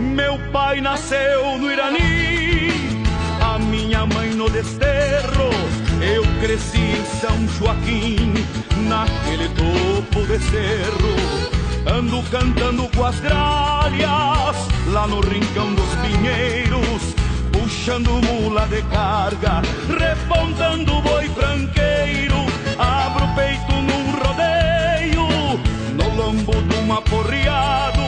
Meu pai nasceu no Irani, a minha mãe no Desterro. Eu cresci em São Joaquim, naquele topo de cerro. Ando cantando com as gralhas, lá no rincão dos pinheiros, puxando mula de carga, repontando boi franqueiro. Abro o peito num rodeio, no lombo de um aporreado,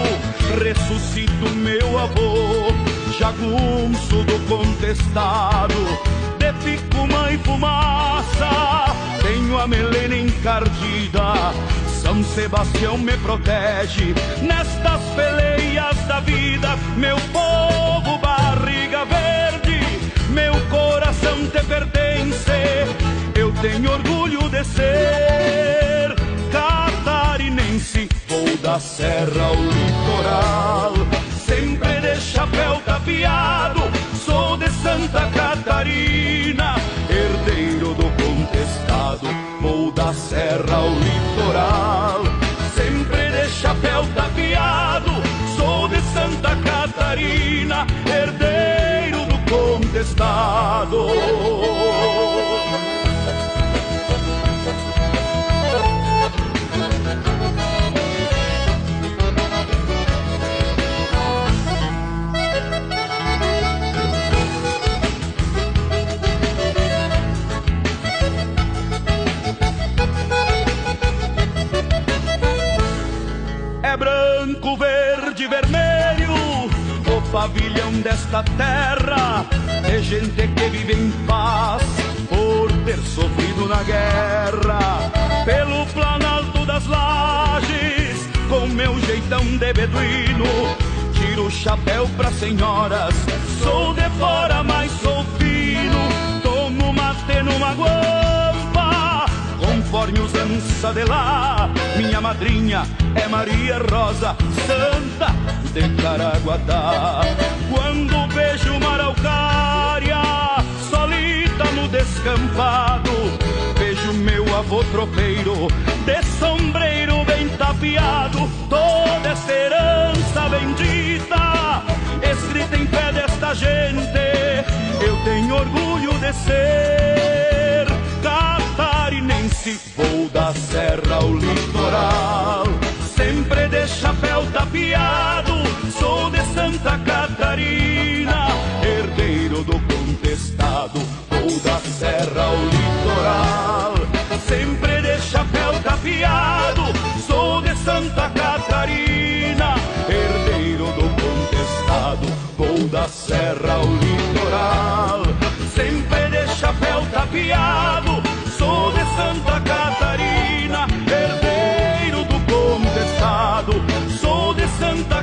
ressuscito meu avô, jagunço do contestado. De picuma e fumaça, tenho a melena encardida, São Sebastião me protege nestas peleias da vida. Meu povo, barriga verde, meu coração te pertence. Eu tenho orgulho de ser catarinense. Vou da serra ao litoral, sempre de chapéu tapeado. Sou de Santa Catarina, herdeiro do contestado. Vou da serra ao litoral, sempre de chapéu tapeado. Sou de Santa Catarina, herdeiro do contestado. É branco, verde e vermelho o pavilhão desta terra, de gente que vive em paz por ter sofrido na guerra. Pelo planalto das lajes, com meu jeitão de beduíno, tiro o chapéu pras senhoras. Sou de fora, mas sou fino. Tomo mate numa guampa, conforme usança de lá. Minha madrinha é Maria Rosa, santa de Caraguatá. Quando vejo uma araucária solita no descampado, vejo meu avô tropeiro de sombreiro bem tapeado. Toda essa herança bendita escrita em pé desta gente, eu tenho orgulho de ser catarinense. Vou da serra ao litoral, sempre de chapéu tapeado. Sou de Santa Catarina, herdeiro do contestado. Vou da serra ao litoral, sempre de chapéu tapeado. Sou de Santa Catarina, herdeiro do contestado. Vou da serra ao litoral, sempre de chapéu tapeado. Sou de Santa Catarina, herdeiro do contestado. Sou de Santa